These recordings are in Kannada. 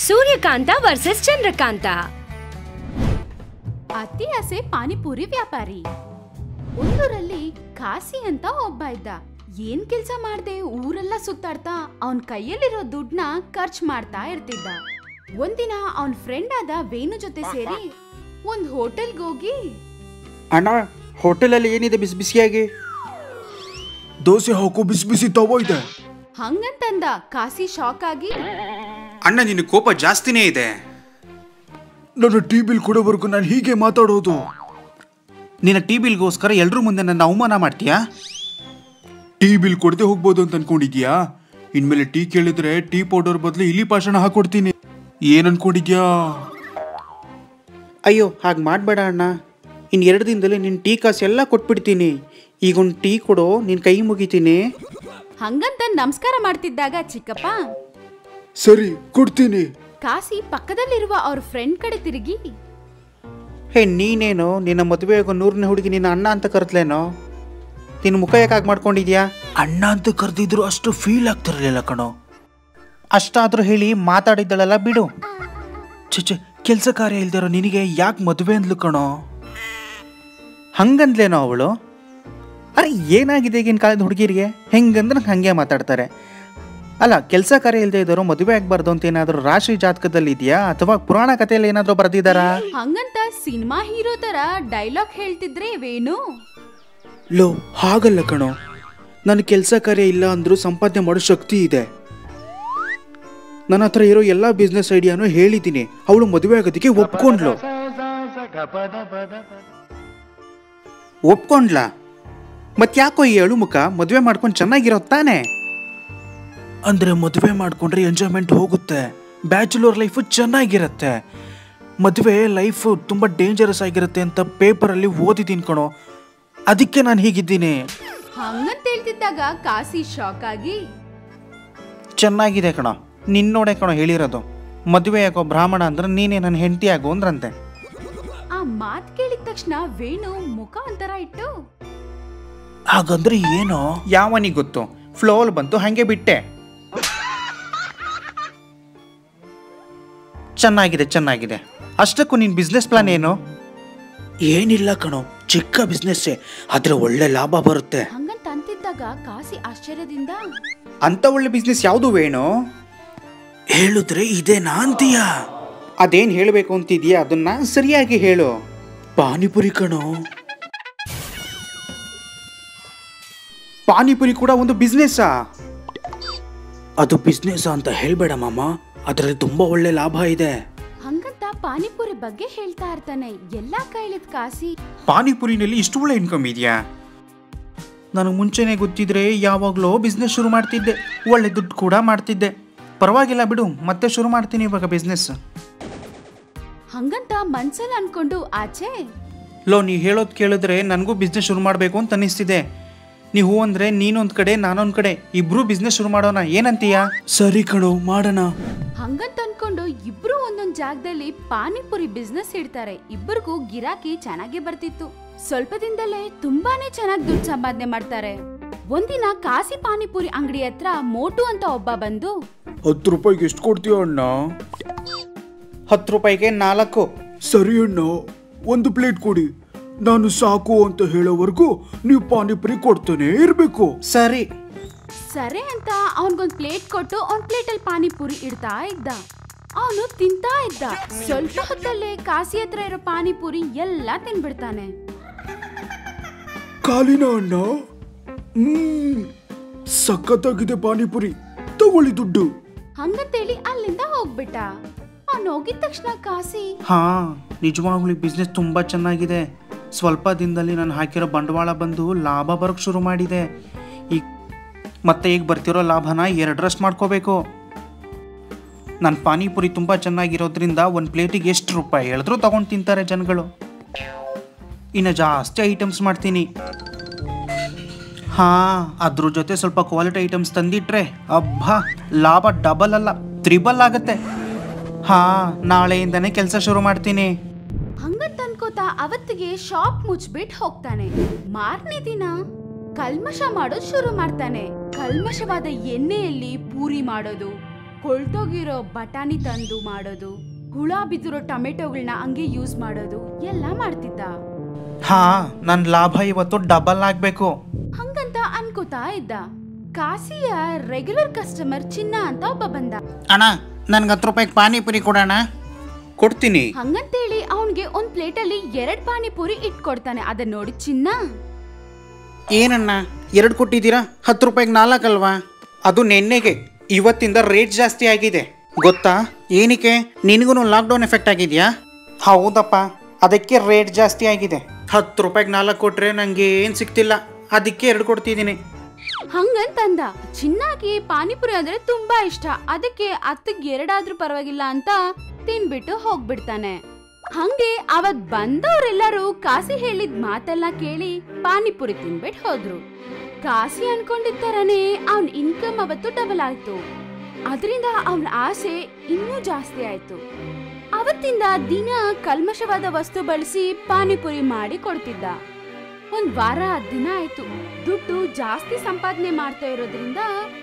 ಸೂರ್ಯಕಾಂತ ವರ್ಸಸ್ ಚಂದ್ರಕಾಂತ. ಅತಿ ಆಸೆ ಪಾನಿಪುರಿ ವ್ಯಾಪಾರಿ. ಒಂದೂರಲ್ಲಿ ಕಾಸಿ ಅಂತ ಒಬ್ಬ ಇದ್ದ. ಏನ್ ಕೆಲ್ಸ ಮಾಡ್ದೆ ಊರೆಲ್ಲ ಸುತ್ತಾಡ್ತಾ ಅವನ್ ಕೈಯಲ್ಲಿರೋ ದುಡ್ಡನ್ನ ಖರ್ಚು ಮಾಡ್ತಾ ಇರ್ತಿದ್ದ. ಒಂದಿನ ಅವನ್ ಫ್ರೆಂಡ್ ಆದ ವೇಣು ಜೊತೆ ಸೇರಿ ಒಂದ್ ಹೋಟೆಲ್ಗೆ ಹೋಗಿ, ಅಣ್ಣ ಹೋಟೆಲಲ್ಲಿ ಏನಿದೆ ಬಿಸಿ ಬಿಸಿಯಾಗಿ? ದೋಸೆ ಹಾಕೋ ಬಿಸಿ ಬಿಸಿ ತವ ಇದೆ ಹಂಗಂತಂದ. ಕಾಸಿ ಶಾಕ್ ಆಗಿ, ಅಣ್ಣ ನಿನ್ನ ಕೋಪ ಜಾಸ್ತಿನೇ ಇದೆ. ನನ್ನ ಟೀ ಬಿಲ್ ಕೊಡೋವರೆಗೂ ನಾನು ಹೀಗೆ ಮಾತಾಡೋದು. ನಿನ್ನ ಟೀ ಬಿಲ್ಗೋಸ್ಕರ ಎಲ್ರೂ ಮುಂದೆ ನನ್ನ ಅವಮಾನ ಮಾಡ್ತೀಯಾ? ಟೀ ಬಿಲ್ ಕೊಡದೆ ಹೋಗ್ಬೋದು ಅಂತ ಅನ್ಕೊಂಡಿದ್ಯಾ? ಇನ್ಮೇಲೆ ಟೀ ಕೇಳಿದ್ರೆ ಟೀ ಪೌಡರ್ ಬದಲು ಇಲಿ ಪಾಷಾಣ ಹಾಕೊಡ್ತೀನಿ. ಏನ್ ಅನ್ಕೊಂಡಿದ್ಯಾ? ಅಯ್ಯೋ ಹಾಗೆ ಮಾಡಬೇಡ ಅಣ್ಣ. ಇನ್ನು 2 ದಿನದಲ್ಲಿ ನಿನ್ನ ಟೀ ಕಾಸು ಎಲ್ಲ ಕೊಟ್ಬಿಡ್ತೀನಿ. ಈಗೊಂದು ಟೀ ಕೊಡೋ, ನಿನ್ನ ಕೈ ಮುಗಿತೀನಿ. ಹಂಗಂತ ನಮಸ್ಕಾರ ಮಾಡ್ತಿದ್ದಾಗ ಚಿಕ್ಕಪ್ಪ, ಸರಿ ಕೊಡ್ತೀನಿ. ಕಾಸಿ ಪಕ್ಕದಲ್ಲಿರುವ ಅವ್ರ ಫ್ರೆಂಡ್ ಕಡೆ ತಿರುಗಿ, ಹೇ ನೀನೇನು ನಿನ್ನ ಮದುವೆ ಆಗೋ 100ನೇ ಹುಡುಗಿ ನಿನ್ನ ಅಣ್ಣ ಅಂತ ಕರೆದ್ಲೇನೋ? ನಿನ್ನ ಮುಖ ಯಾಕಾಗಿ ಮಾಡ್ಕೊಂಡಿದ್ಯಾ? ಅಣ್ಣ ಅಂತ ಕರೆದಿದ್ರು ಅಷ್ಟು ಫೀಲ್ ಆಗ್ತಿರ್ಲಿಲ್ಲ ಕಣೋ. ಅಷ್ಟಾದರೂ ಹೇಳಿ ಮಾತಾಡಿದ್ದಳೆಲ್ಲ ಬಿಡು. ಚೆ ಕೆಲಸ ಕಾರ್ಯ ಇಲ್ದಿರೋ ನಿನಗೆ ಯಾಕೆ ಮದುವೆ ಅಂದ್ಲು ಕಣೋ? ಹಂಗಂದ್ಲೇನೋ ಅವಳು? ಅರೆ ಏನಾಗಿದೆ ಈಗಿನ ಕಾಲದ ಹುಡುಗಿರಿಗೆ? ಹೆಂಗಂದ್ರೆ ಹಂಗೆ ಮಾತಾಡ್ತಾರೆ. ಅಲ್ಲ, ಕೆಲಸ ಕಾರ್ಯ ಇಲ್ಲದೆ ಇದ್ದವರು ಮದುವೆ ಆಗಬಾರ್ದು ಅಂತ ಏನಾದರೂ ರಾಶಿ ಜಾತಕದಲ್ಲಿ ಇದೆಯಾ, ಅಥವಾ ಪುರಾಣ ಕಥೆಯಲ್ಲಿ ಏನಾದರೂ ಬರೆದಿದ್ದಾರಾ? ಹಂಗಂತ ಸಿನಿಮಾ ಹೀರೋ ತರ ಡೈಲಾಗ್ ಹೇಳ್ತಿದ್ರೆ ವೇಣು, ಲೋ ಹಾಗಲ್ಲ ಕಣೋ. ನನ್ನ ಕೆಲಸ ಕಾರ್ಯ ಇಲ್ಲ ಅಂದ್ರೂ ಸಂಪಾದನೆ ಮಾಡೋ ಶಕ್ತಿ ಇದೆ. ನನ್ನ ಹತ್ರ ಇರೋ ಎಲ್ಲ ಬಿಸ್ನೆಸ್ ಐಡಿಯಾನು ಹೇಳಿದ್ದೀನಿ. ಅವಳು ಮದುವೆ ಆಗೋದಕ್ಕೆ ಒಪ್ಕೊಂಡ್ಲು. ಒಪ್ಕೊಂಡ್ಲಾ? ಮತ್ತೆ ಯಾಕೋ ಈ ಅಳು ಮುಖ? ಮದುವೆ ಮಾಡ್ಕೊಂಡು ಚೆನ್ನಾಗಿರೋ ತಾನೆ? ಅಂದರೆ ಮದುವೆ ಮಾಡಿಕೊಂಡ್ರೆ ಎಂಜಾಯ್ಮೆಂಟ್ ಹೋಗುತ್ತೆ, ಬ್ಯಾಚುಲರ್ ಲೈಫು ಚೆನ್ನಾಗಿರುತ್ತೆ. ಮದುವೆ ಲೈಫು ತುಂಬ ಡೇಂಜರಸ್ ಆಗಿರುತ್ತೆ ಅಂತ ಪೇಪರಲ್ಲಿ ಓದಿದ್ದೀನಿ ಕಣೋ. ಅದಕ್ಕೆ ನಾನು ಹೀಗಿದ್ದೀನಿ. ಹಂಗಂತ ಹೇಳ್ತಿದ್ದಾಗ ಕಾಸಿ ಶಾಕ್ ಆಗಿ, ಚೆನ್ನಾಗಿದೆ ಕಣೋ, ನಿನ್ನೋಡೆ ಕಣೋ ಹೇಳಿರೋದು. ಮದುವೆ ಆಗೋ ಬ್ರಾಹ್ಮಣ ಅಂದ್ರೆ ನೀನೇ ನನ್ನ ಹೆಂಡತಿ ಆಗೋ ಅಂದ್ರಂತೆ. ಆ ಮಾತು ಕೇಳಿದ ತಕ್ಷಣ ವೇಣು ಮುಖ ಒಂಥರ ಇಟ್ಟು, ಹಾಗಂದ್ರೆ ಏನೋ? ಯಾವನಿಗೆ ಗೊತ್ತು, ಫ್ಲೋಲ್ ಬಂತು ಹಂಗೆ ಬಿಟ್ಟೆ. ಚೆನ್ನಾಗಿದೆ ಚೆನ್ನಾಗಿದೆ. ಅಷ್ಟಕ್ಕೂ ನಿನ್ನ ಬಿಸ್ನೆಸ್ ಪ್ಲಾನ್ ಏನು? ಏನಿಲ್ಲ ಕಣೋ, ಚಿಕ್ಕ ಬಿಸ್ನೆಸ್ಸೇ, ಆದ್ರೆ ಒಳ್ಳೆ ಲಾಭ ಬರುತ್ತೆ. ಹಂಗಂತ ಅಂತಿದ್ದಾಗ ಕಾಸಿ ಆಶ್ಚರ್ಯದಿಂದ, ಅಂತ ಒಳ್ಳೆ ಬಿಸ್ನೆಸ್ ಯಾವುದು ವೇಣು? ಹೇಳಿದ್ರೆ ಇದೇನಾ ಅಂತೀಯಾ? ಅದೇನು ಹೇಳಬೇಕು ಅಂತಿದೀಯಾ ಅದನ್ನ ಸರಿಯಾಗಿ ಹೇಳು. ಪಾನಿಪುರಿ ಕಣೋ. ಪಾನಿಪುರಿ ಕೂಡ ಒಂದು ಬಿಸ್ನೆಸ್ಸಾ? ಅದು ಬಿಸ್ನೆಸ್ ಅಂತ ಹೇಳ್ಬೇಡ ಮಾಮ, ಅದರಲ್ಲಿ ತುಂಬಾ ಒಳ್ಳೆ ಲಾಭ ಇದೆ. ಹಂಗಂತ ಪಾನಿಪುರಿ ಬಗ್ಗೆ ಹೇಳ್ತಾ ಇರ್ತಾನೆ. ಎಲ್ಲಾ ಕೈಲಿದ್ ಕಾಸಿ, ಪಾನಿಪುರಿನಲ್ಲಿ ಇಷ್ಟು ಒಳ್ಳೆ ಇನ್ಕಮ್ ಇದೆಯಾ? ನನಗೆ ಮುಂಚೆನೇ ಗೊತ್ತಿದ್ರೆ ಯಾವಾಗಲೂ ಬಿಸ್ನೆಸ್ ಶುರು ಮಾಡ್ತಿದ್ದೆ, ಒಳ್ಳೆ ದುಡ್ಡು ಕೂಡ ಮಾಡ್ತಿದ್ದೆ. ಪರವಾಗಿಲ್ಲ ಬಿಡು, ಮತ್ತೆ ಶುರು ಮಾಡ್ತೀನಿ ಇವಾಗ ಬಿಸ್ನೆಸ್. ಹಂಗಂತ ಮನ್ಸಲ್ಲಿ ಅನ್ಕೊಂಡು ಆಚೆ, ಲೋ ನೀ ಹೇಳೋದು ಕೇಳಿದ್ರೆ ನನಗೂ ಬಿಸ್ನೆಸ್ ಶುರು ಮಾಡಬೇಕು ಅಂತ ಅನ್ನಿಸ್ತಿದೆ. ನೀವು ಅಂದರೆ ನೀನೊಂದು ಕಡೆ ನಾನೊಂದು ಕಡೆ, ಇಬ್ರು ಬಿಸ್ನೆಸ್ ಶುರು ಮಾಡೋಣ, ಏನಂತೀಯಾ? ಸರಿ ಕಣೋ, ಮಾಡೋಣ. ಹಂಗಂತ ಅನ್ಕೊಂಡು ಇಬ್ರು ಒಂದೊಂದ್ ಜಾಗದಲ್ಲಿ ಪಾನಿಪುರಿ ಬಿಸ್ನೆಸ್ ಇಡ್ತಾರೆ. ಇಬ್ಬರಿಗೂ ಗಿರಾಕಿ ಚೆನ್ನಾಗಿ ಬರ್ತಿತ್ತು. ಸ್ವಲ್ಪ ದಿನದಲ್ಲೇ ತುಂಬಾನೇ ಚೆನ್ನಾಗಿ ದುಡ್ಡು ಸಂಪಾದನೆ ಮಾಡ್ತಾರೆ. ಒಂದಿನ ಕಾಸಿ ಪಾನಿಪುರಿ ಅಂಗಡಿ ಹತ್ರ ಮೋಟು ಅಂತ ಒಬ್ಬ ಬಂದು, 10 ರೂಪಾಯಿಗೆ ಎಷ್ಟು ಕೊಡ್ತೀಯ ಅಣ್ಣ? 10 ರೂಪಾಯಿಗೆ 4. ಸರಿ ಅಣ್ಣ, 1 ಪ್ಲೇಟ್ ಕೊಡಿ. ನಾನು ಸಾಕು ಅಂತ ಹೇಳೋವರೆಗೂ ನೀವು ಪಾನಿಪುರಿ ಕೊಡ್ತಾನೆ ಇರ್ಬೇಕು. ಸರಿ ಸರಿ ಅಂತ ಅವನ್ಗೊಂದ್ ಪ್ಲೇಟ್ ಕೊಟ್ಟು ಒಂದ್ ಪ್ಲೇಟಲ್ಲಿ ಪಾನಿಪುರಿ ಇಡ್ತಾ ಇದ್ದ. ಅವನು ತಿಂತಾ ಇದ್ದ. ಸ್ವಲ್ಪ ಹೊತ್ತಲ್ಲೇ ಕಾಸಿ ಹತ್ರ ಇರೋ ಪಾನಿಪುರಿ ಎಲ್ಲ ತಿನ್ಬಿಡ್ತಾನೆ. ಕಾಲಿನ ಅಣ್ಣ, ಸಖತ್ತಾಗಿದೆ ಪಾನಿಪುರಿ, ತಗೊಳ್ಳಿ ದುಡ್ಡು. ಹಂಗಂತೇಳಿ ಅಲ್ಲಿಂದ ಹೋಗ್ಬಿಟ್ಟ. ಅವ್ನು ಹೋಗಿದ ತಕ್ಷಣ ಕಾಸಿ, ಹಾ ನಿಜವಾಗ್ಲೂ ಬಿಸ್ನೆಸ್ ತುಂಬ ಚೆನ್ನಾಗಿದೆ. ಸ್ವಲ್ಪ ದಿನದಲ್ಲಿ ನಾನು ಹಾಕಿರೋ ಬಂಡವಾಳ ಬಂದು ಲಾಭ ಬರೋಕ್ಕೆ ಶುರು ಮಾಡಿದೆ. ಈಗ ಬರ್ತಿರೋ ಲಾಭನ 2ರಷ್ಟು ಮಾಡ್ಕೋಬೇಕು. ನನ್ನ ಪಾನಿಪುರಿ ತುಂಬ ಚೆನ್ನಾಗಿರೋದ್ರಿಂದ 1 ಪ್ಲೇಟಿಗೆ ಎಷ್ಟು ರೂಪಾಯಿ ಹೇಳಿದ್ರು ತೊಗೊಂಡು ತಿಂತಾರೆ ಜನಗಳು. ಇನ್ನು ಜಾಸ್ತಿ ಐಟಮ್ಸ್ ಮಾಡ್ತೀನಿ. ಹಾಂ, ಅದ್ರ ಜೊತೆ ಸ್ವಲ್ಪ ಕ್ವಾಲಿಟಿ ಐಟಮ್ಸ್ ತಂದಿಟ್ರೆ ಅಬ್ಬಾ ಲಾಭ ಡಬಲ್ ಅಲ್ಲ 3 ಆಗುತ್ತೆ. ಹಾಂ, ನಾಳೆಯಿಂದನೇ ಕೆಲಸ ಶುರು ಮಾಡ್ತೀನಿ. ಹಂಗಂತ ಅನ್ಕೋತಾ ಅವತ್ತಿಗೆ ಶಾಪ್ ಮುಚ್ಬಿಟ್ಟು ಹೋಗ್ತಾನೆ. ಮಾರನೇ ದಿನ ಕಲ್ಮಶ ಮಾಡೋದು ಶುರು ಮಾಡ್ತಾನೆ. ಕಲ್ಮಶವಾದ ಎಣ್ಣೆಯಲ್ಲಿ ಪೂರಿ ಮಾಡೋದು, ಕೊಳ್ತೋಗಿರೋ ಬಟಾಣಿ ತಂದು ಮಾಡೋದು, ಹುಳ ಬಿದ್ದಿರೋ ಟೊಮೆಟೊಗಳನ್ನ ಹಂಗೆ ಯೂಸ್ ಮಾಡೋದು ಎಲ್ಲ ಮಾಡ್ತಿದ್ದ. ಹಾ, ನನ್ನ ಲಾಭ ಇವತ್ತು ಡಬಲ್ ಆಗ್ಬೇಕು. ಹಂಗಂತ ಅನ್ಕೋತಾ ಇದ್ದ. ಕಾಸಿಯ ರೆಗ್ಯುಲರ್ ಕಸ್ಟಮರ್ ಚಿನ್ನ ಅಂತ ಒಬ್ಬ ಬಂದ. ಅಣ್ಣ, ನನ್ಗೆ 10 ರೂಪಾಯಿಗೆ ಪಾನಿಪುರಿ ಕೊಡೋಣ. ಕೊಡ್ತೀನಿ. ಹಂಗಂತೇಳಿ ಅವನ್ಗೆ ಒಂದ್ ಪ್ಲೇಟ್ ಅಲ್ಲಿ 2 ಪಾನಿಪುರಿ ಇಟ್ಕೊಡ್ತಾನೆ. ಅದನ್ನ ನೋಡಿ ಚಿನ್ನ, ಏನಣ್ಣ 2 ಕೊಟ್ಟಿದ್ದೀರಾ? 10 ರೂಪಾಯಿಗೆ 4 ಅಲ್ವಾ? ಅದು ನೆನ್ನೆಗೆ. ಇವತ್ತಿಂದ ರೇಟ್ ಜಾಸ್ತಿ ಆಗಿದೆ ಗೊತ್ತಾ? ಏನಕ್ಕೆ? ನಿನಗೂ ಲಾಕ್ಡೌನ್ ಎಫೆಕ್ಟ್ ಆಗಿದೆಯಾ? ಹೌದಪ್ಪ, ಅದಕ್ಕೆ ರೇಟ್ ಜಾಸ್ತಿ ಆಗಿದೆ. 10 ರೂಪಾಯಿಗೆ 4 ಕೊಟ್ರೆ ನಂಗೆ ಏನು ಸಿಗ್ತಿಲ್ಲ, ಅದಕ್ಕೆ 2 ಕೊಡ್ತಿದ್ದೀನಿ. ಹಂಗಂತಂದ. ಚಿನ್ನಾಗಿ ಪಾನಿಪುರಿ ಅಂದ್ರೆ ತುಂಬಾ ಇಷ್ಟ. ಅದಕ್ಕೆ 10ಗೆ 2 ಆದ್ರೂ ಪರವಾಗಿಲ್ಲ ಅಂತ ತಿನ್ಬಿಟ್ಟು ಹೋಗ್ಬಿಡ್ತಾನೆ. ಹಂಗೆ ಅವತ್ ಬಂದವರೆಲ್ಲರೂ ಕಾಸಿ ಹೇಳಿದ ಮಾತೆಲ್ಲ ಕೇಳಿ ಪಾನಿಪುರಿ ತಿನ್ಬಿಟ್ಟು ಹೋದ್ರು. ಕಾಸಿ ಅನ್ಕೊಂಡಿದ್ದಾರನೆ ಅವನ್ ಇನ್ಕಮ್ ಅವತ್ತು ಡಬಲ್ ಆಯ್ತು. ಅದರಿಂದ ಅವನ ಆಸೆ ಇನ್ನೂ ಜಾಸ್ತಿ ಆಯ್ತು. ಅವತ್ತಿಂದ ದಿನ ಕಲ್ಮಶವಾದ ವಸ್ತು ಬಳಸಿ ಪಾನಿಪುರಿ ಮಾಡಿ ಕೊಡ್ತಿದ್ದ. 1 ವಾರ 10 ದಿನ ಆಯ್ತು. ದುಡ್ಡು ಜಾಸ್ತಿ ಸಂಪಾದನೆ ಮಾಡ್ತಾ ಇರೋದ್ರಿಂದ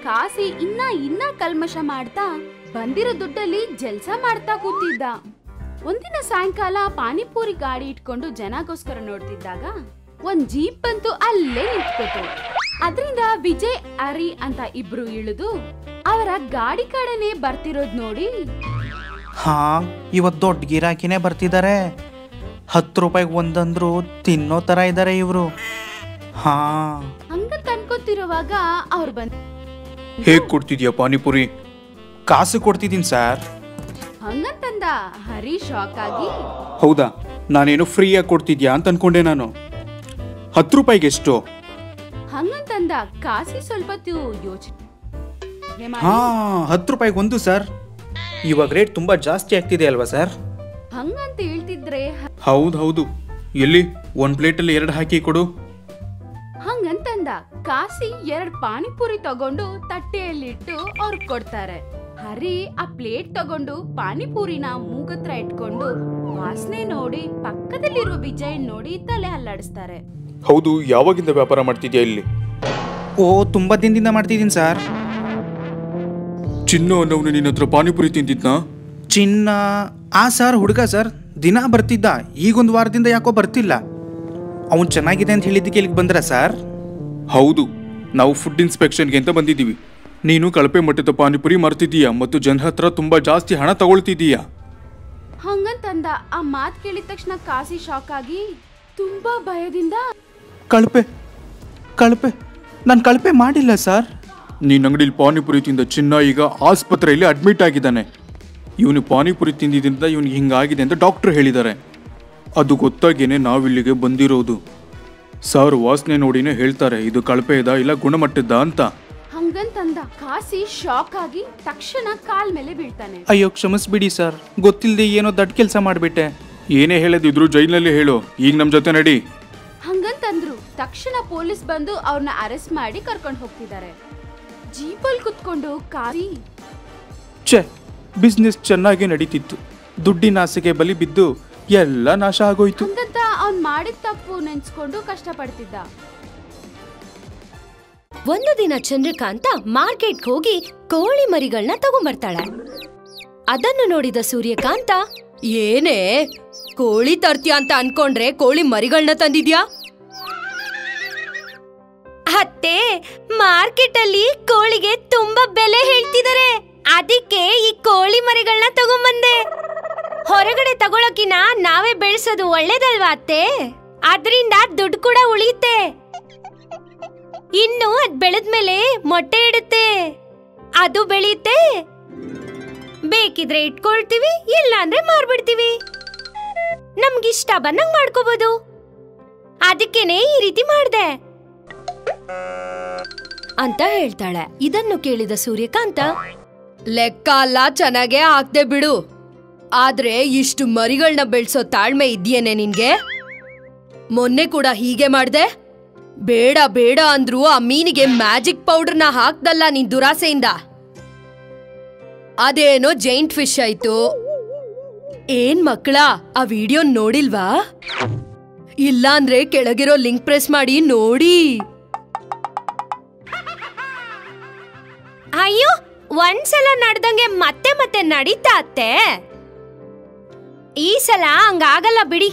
ಕಾಸಿ ಇನ್ನ ಕಲ್ಮಶ ಮಾಡ್ತಾ ಬಂದಿರೋ ದುಡ್ಡಲ್ಲಿ ಜಲ್ಸ ಮಾಡ್ತಾ ಕೂತಿದ್ದ. ಒಂದಿನ ಸಾಯಂಕಾಲ ಪಾನಿಪುರಿ ಗಾಡಿ ಇಟ್ಕೊಂಡು ಜನಗೋಸ್ಕರ ನೋಡ್ತಿದ್ದಾಗ ಒಂದ್ ಜೀಪ್ ಅಂತೂ ಅಲ್ಲೇ ನಿಂತ್ಕೋತು. ಅದರಿಂದ ವಿಜಯ್ ಹರಿ ಅಂತ ಇಬ್ರು ಇಳಿದು ಅವರ ಗಾಡಿ ಕಡೆನೆ ಬರ್ತಿರೋದ್ ನೋಡಿ, ಹಾ, ಇವತ್ತು ದೊಡ್ಡ ಗಿರಾಕಿನೇ ಬರ್ತಿದ್ದಾರೆ. 10 ರೂಪಾಯಿಗೆ ಒಂದಂದ್ರು ತಿನ್ನೋ ತರ ಇದ್ದಾರೆ ಇವರು. ಹಾ, ಹಂಗಂತ ಅನ್ಕೋತಿರುವಾಗ ಅವ್ರು ಬಂದ್, ಹೇಗ್ ಕೊಡ್ತಿದ್ಯಾ ಪಾನಿಪುರಿ? ಕಾಸು ಕೊಡ್ತಿದ್ದೀನಿ ಸರ್. ಹಂಗಂತಂದ. ಹರಿ ಶಾಕ್ ಆಗಿ, ಹೌದಾ, ನಾನೇನು ಫ್ರೀಯಾಗಿ ಕೊಡ್ತಿದ್ಯಾ ಅಂತ ಅನ್ಕೊಂಡೆ ನಾನು. 10 ರೂಪಾಯಿಗೆ ಎಷ್ಟು? ಹಂಗಂತಂದ. ಕಾಸಿ ಸ್ವಲ್ಪ ಯೋಚನೆ ಹಾ, 10 ರೂಪಾಯಿಗೆ 1 ಸರ್. ಇವಾಗ ರೇಟ್ ತುಂಬಾ ಜಾಸ್ತಿ ಆಗ್ತಿದೆ ಅಲ್ವಾ ಸರ್? ಹಂಗಂತ ಹೇಳ್ತಿದ್ರೆ ಹೌದು. ಎಲ್ಲಿ 1 ಪ್ಲೇಟಲ್ಲಿ 2 ಹಾಕಿ ಕೊಡು. ಹಂಗಂತಂದ. ಕಾಸಿ 2 ಪಾನಿಪುರಿ ತಗೊಂಡು ತಟ್ಟೆಯಲ್ಲಿಟ್ಟು ಅವ್ರಿಗೆ ಕೊಡ್ತಾರೆ. ಹರಿ ಆ ಪ್ಲೇಟ್ ತಗೊಂಡು ಪಾನಿಪುರಿನ ಮೂಗತ್ರ ಇಟ್ಕೊಂಡು ವಾಸನೆ ನೋಡಿ ಪಕ್ಕದಲ್ಲಿರುವ ವಿಜಯ್ ನೋಡಿ ತಲೆ ಅಲ್ಲಾಡಿಸ್ತಾರೆ. ಹೌದು, ಯಾವಾಗಿಂದ ವ್ಯಾಪಾರ ಮಾಡ್ತಿದ್ಯಾ ಇಲ್ಲಿ? ಓ, ತುಂಬಾ ದಿನದಿಂದ ಮಾಡ್ತಿದ್ದೀನಿ ಸರ್. ಚಿನ್ನ ಅನ್ನೋನು ನಿನ್ನ ಹತ್ರ ಪಾನಿಪುರಿ ತಿಂತಿದ್ನಾ? ಚಿನ್ನ? ಆ ಸರ್, ಹುಡುಗ ಸರ್, ದಿನ ಬರ್ತಿದ್ದ. ಈಗೊಂದು ವಾರದಿಂದ ಯಾಕೋ ಬರ್ತಿಲ್ಲ. ಅವನು ಚೆನ್ನಾಗಿದೆ ಅಂತ ಹೇಳಿದ್ದಕ್ಕೆ ಇಲ್ಲಿಗೆ ಬಂದ್ರ ಸರ್? ಹೌದು, ನಾವು ಫುಡ್ ಇನ್ಸ್ಪೆಕ್ಷನ್ಗೆ ಅಂತ ಬಂದಿದ್ದೀವಿ. ನೀನು ಕಳಪೆ ಮಟ್ಟದ ಪಾನಿಪುರಿ ಮಾರ್ತಿದ್ದೀಯಾ ಮತ್ತು ಜನರ ಹತ್ರ ತುಂಬಾ ಜಾಸ್ತಿ ಹಣ ತಗೊಳ್ತಿದ್ದೀಯಾ. ಹಂಗಂತಂದ. ಆ ಮಾತ್ ಕೇಳಿದ ತಕ್ಷಣ ಕಾಸಿ ಶಾಕ್ ಆಗಿ ತುಂಬಾ ಭಯದಿಂದ, ಕಳಪೆ ನಾನು ಕಳಪೆ ಮಾಡಿಲ್ಲ ಸರ್. ನೀನ್ ಅಂಗಡಿಲಿ ಪಾನಿಪುರಿ ತಿಂದ ಚಿನ್ನ ಈಗ ಆಸ್ಪತ್ರೆಯಲ್ಲಿ ಅಡ್ಮಿಟ್ ಆಗಿದ್ದಾನೆ. ಇವನು ಪಾನಿಪುರಿ ತಿಂದಿದ್ದರಿಂದ ಇವನಿಗೆ ಹಿಂಗಾಗಿದೆ ಅಂತ ಡಾಕ್ಟರ್ ಹೇಳಿದ್ದಾರೆ. ಅದು ಗೊತ್ತಾಗೇನೆ ನಾವಿಲ್ಲಿಗೆ ಬಂದಿರೋದು. ಸಾರು ವಾಸನೆ ನೋಡಿನೇ ಹೇಳ್ತಾರೆ ಇದು ಕಳಪೆ ಇದ ಇಲ್ಲ ಗುಣಮಟ್ಟದ ಅಂತ. ಹಂಗಂತಂದ. ಕಾಸಿ ಶಾಕ್ ಆಗಿ ತಕ್ಷಣ ಕಾಲ್ ಮೇಲೆ ಬೀಳ್ತಾನೆ. ಅಯ್ಯೋ, ಕ್ಷಮಿಸ್ಬಿಡಿ ಸರ್, ಗೊತ್ತಿಲ್ಲದೆ ಏನೋ ದೊಡ್ಡ ಕೆಲಸ ಮಾಡಿಬಿಟ್ಟೆ. ಏನೇ ಹೇಳದಿದ್ರು ಜೈಲಿನಲ್ಲಿ ಹೇಳು. ಈಗ ನಮ್ಮ ಜೊತೆ ನಡಿ. ಹಂಗಂತಂದ್ರು. ತಕ್ಷಣ ಪೊಲೀಸ್ ಬಂದು ಅವ್ರನ್ನ ಅರೆಸ್ಟ್ ಮಾಡಿ ಕರ್ಕೊಂಡು ಹೋಗ್ತಿದ್ದಾರೆ. ಜೀಪಲ್ ಕುತ್ಕೊಂಡು ಕಾಸಿ, ಬಿಸ್ನೆಸ್ ಚೆನ್ನಾಗಿ ನಡೀತಿತ್ತು. ದುಡ್ಡಿನ ಆಸೆಗೆ ಬಲಿ ಬಿದ್ದು ಎಲ್ಲ ನಾಶ ಆಗೋಯ್ತು. ಹಂಗಂತ ಅವ್ನ್ ಮಾಡಿದ ತಪ್ಪು ನೆನ್ಸ್ಕೊಂಡು ಕಷ್ಟಪಡ್ತಿದ್ದ. ಒಂದು ದಿನ ಚಂದ್ರಕಾಂತ ಮಾರ್ಕೆಟ್ಗೆ ಹೋಗಿ ಕೋಳಿ ಮರಿಗಳನ್ನ ತಗೊಂಡ್ಬರ್ತಾಳೆ. ಅದನ್ನು ನೋಡಿದ ಸೂರ್ಯಕಾಂತ, ಏನೇ ಕೋಳಿ ತರ್ತೀಯ ಅಂತ ಅನ್ಕೊಂಡ್ರೆ ಕೋಳಿ ಮರಿಗಳನ್ನ ತಂದಿದ್ಯಾ? ಅತ್ತೆ, ಮಾರ್ಕೆಟ್ ಅಲ್ಲಿ ಕೋಳಿಗೆ ತುಂಬಾ ಬೆಲೆ ಹೇಳ್ತಿದ್ದಾರೆ, ಅದಕ್ಕೆ ಈ ಕೋಳಿ ಮರಿಗಳನ್ನ ತಗೊಂಡ್ಬಂದೆ. ಹೊರಗಡೆ ತಗೊಳಕಿನ ನಾವೇ ಬೆಳೆಸೋದು ಒಳ್ಳೇದಲ್ವಾ ಅತ್ತೆ? ಅದರಿಂದ ದುಡ್ಡು ಕೂಡ ಉಳಿಯುತ್ತೆ. ಇನ್ನು ಅದ್ ಬೆಳೆದ್ಮೇಲೆ ಮೊಟ್ಟೆ ಇಡುತ್ತೆ, ಅದು ಬೆಳೆಯುತ್ತೆ. ಬೇಕಿದ್ರೆ ಇಟ್ಕೊಳ್ತೀವಿ, ಇಲ್ಲ ಅಂದ್ರೆ ಮಾರ್ಬಿಡ್ತೀವಿ. ನಮ್ಗಿಷ್ಟ ಬಂದಂಗ್ ಮಾಡ್ಕೋಬಹುದು. ಅದಕ್ಕೇನೆ ಈ ರೀತಿ ಮಾಡ್ದೆ ಅಂತ ಹೇಳ್ತಾಳೆ. ಇದನ್ನು ಕೇಳಿದ ಸೂರ್ಯಕಾಂತ, ಲೆಕ್ಕ ಅಲ್ಲ, ಚೆನ್ನಾಗೇ ಆಗ್ದೆ ಬಿಡು. ಆದ್ರೆ ಇಷ್ಟು ಮರಿಗಳನ್ನ ಬೆಳ್ಸೋ ತಾಳ್ಮೆ ಇದೆಯೇನೆ ನಿನ್ಗೆ? ಮೊನ್ನೆ ಕೂಡ ಹೀಗೆ ಮಾಡ್ದೆ. ಬೇಡ ಬೇಡ ಅಂದ್ರು ಆ ಮೀನಿಗೆ ಮ್ಯಾಜಿಕ್ ಪೌಡರ್ನ ಹಾಕ್ದಲ್ಲ ನಿನ್ ದುರಾಸೆಯಿಂದ. ಅದೇನೋ ಜೈಂಟ್ ಫಿಶ್ ಆಯ್ತು. ಏನ್ ಮಕ್ಕಳ, ಆ ವಿಡಿಯೋ ನೋಡಿಲ್ವಾ? ಇಲ್ಲ ಅಂದ್ರೆ ಕೆಳಗಿರೋ ಲಿಂಕ್ ಪ್ರೆಸ್ ಮಾಡಿ ನೋಡಿ. ಅಯ್ಯೋ, ಒಂದ್ಸಲ ನಡ್ದಂಗೆ ಮತ್ತೆ ಮತ್ತೆ ನಡೀತಾ ಅತ್ತೆ. ಈ ಸಲ ಹಂಗಾಗಲ್ಲ ಬಿಡಿ,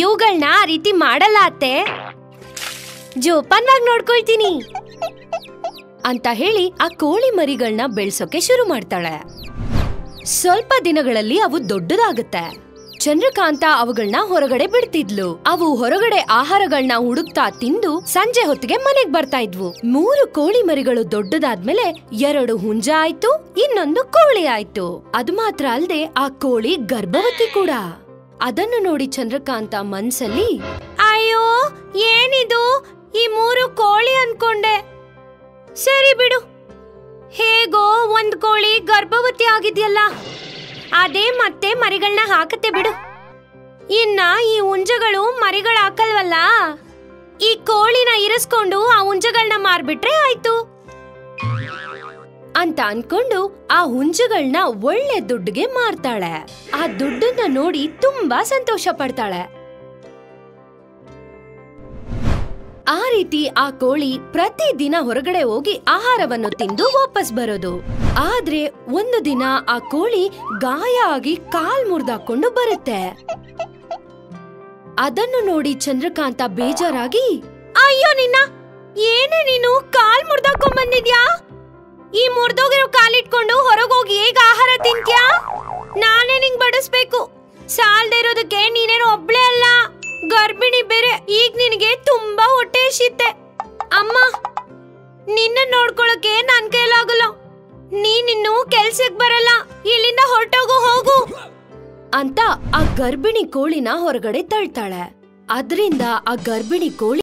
ಇವುಗಳನ್ನ ಆ ರೀತಿ ಮಾಡಲ್ಲ ಅತ್ತೆ, ಜೋಪಾನವಾಗಿ ನೋಡ್ಕೊಳ್ತೀನಿ ಅಂತ ಹೇಳಿ ಆ ಕೋಳಿ ಮರಿಗಳನ್ನ ಬೆಳ್ಸೋಕೆ ಶುರು ಮಾಡ್ತಾಳೆ. ಸ್ವಲ್ಪ ದಿನಗಳಲ್ಲಿ ಅವು ದೊಡ್ಡದಾಗುತ್ತೆ. ಚಂದ್ರಕಾಂತ ಅವುಗಳನ್ನ ಹೊರಗಡೆ ಬಿಡ್ತಿದ್ಲು. ಅವು ಹೊರಗಡೆ ಆಹಾರಗಳನ್ನ ಹುಡುಕ್ತಾ ತಿಂದು ಸಂಜೆ ಹೊತ್ತಿಗೆ ಮನೆಗ್ ಬರ್ತಾ ಇದ್ವು. 3 ಕೋಳಿ ಮರಿಗಳು ದೊಡ್ಡದಾದ್ಮೇಲೆ 2 ಹುಂಜ ಆಯ್ತು, ಇನ್ನೊಂದು ಕೋಳಿ ಆಯ್ತು. ಅದು ಮಾತ್ರ ಅಲ್ದೆ ಆ ಕೋಳಿ ಗರ್ಭವತಿ ಕೂಡ. ಅದನ್ನು ನೋಡಿ ಚಂದ್ರಕಾಂತ ಮನ್ಸಲ್ಲಿ, ಅಯ್ಯೋ ಏನಿದು, ಈ 3 ಕೋಳಿ ಅನ್ಕೊಂಡೆ, ಸರಿ ಬಿಡು, ಹೇಗೋ ಒಂದ್ ಕೋಳಿ ಗರ್ಭವತಿ ಆಗಿದ್ಯಲ್ಲ, ಅದೇ ಮತ್ತೆ ಮರಿಗಳನ್ನ ಹಾಕತ್ತೆ ಬಿಡು. ಇನ್ನ ಈ ಹುಂಜಗಳು ಮರಿಗಳು ಹಾಕಲ್ವಲ್ಲ, ಈ ಕೋಳಿನ ಇರಿಸ್ಕೊಂಡು ಆ ಹುಂಜಗಳನ್ನ ಮಾರ್ಬಿಟ್ರೆ ಆಯ್ತು ಅಂತ ಅನ್ಕೊಂಡು ಆ ಹುಂಜಗಳನ್ನ ಒಳ್ಳೆ ದುಡ್ಡಿಗೆ ಮಾರ್ತಾಳೆ. ಆ ದುಡ್ಡನ್ನ ನೋಡಿ ತುಂಬಾ ಸಂತೋಷ ಪಡ್ತಾಳೆ. ಆ ರೀತಿ ಆ ಕೋಳಿ ಪ್ರತಿದಿನ ಹೊರಗಡೆ ಹೋಗಿ ಆಹಾರವನ್ನು ತಿಂದು ವಾಪಸ್ ಬರೋದು. ಆದ್ರೆ ಒಂದು ದಿನ ಆ ಕೋಳಿ ಗಾಯ ಆಗಿ ಕಾಲ್ ಮುರಿದಾಕೊಂಡು ಬರುತ್ತೆ. ಅದನ್ನು ನೋಡಿ ಚಂದ್ರಕಾಂತ ಬೇಜಾರಾಗಿ, ಅಯ್ಯೋ ನಿನ್ನ, ಏನೇ ನೀನು ಕಾಲ್ ಮುರ್ದಾಕೊಂಡ್ ಬಂದಿದ್ಯಾ? ಈ ಮುರ್ದೋಗಿರೋ ಕಾಲಿಟ್ಕೊಂಡು ಹೊರಗೋಗಿ ಹೇಗ ಆಹಾರ ತಿಂತ್ಯಾ? ನಾನೇ ನಿಂಗ್ ಬಡಿಸ್ಬೇಕು, ಸಾಲ್ದೇ ಇರೋದಕ್ಕೆ ನೀನೇನು ಒಬ್ಳೇ ಅಲ್ಲ, ಗರ್ಭಿಣಿ ಬೇರೆ. ಈಗ ನಿನಗೆ ತುಂಬಾ ಹೊಟ್ಟೆ ಹಸಿತೆ. ಅಮ್ಮ, ನಿನ್ನ ನೋಡ್ಕೊಳಕ್ಕೆ ನನ್ ಕೈಲಾಗಲ್ಲ, ನೀನಿನ್ನು ಕೆಲ್ಸಕ್ ಬರಲ್ಲ, ಇಲ್ಲಿಂದ ಹೊರಟೋಗು, ಹೋಗು ಅಂತ ಆ ಗರ್ಭಿಣಿ ಕೋಳಿನ ಹೊರಗಡೆ ತಳ್ತಾಳೆ. ಅದ್ರಿಂದ ಆ ಗರ್ಭಿಣಿ ಕೋಳಿ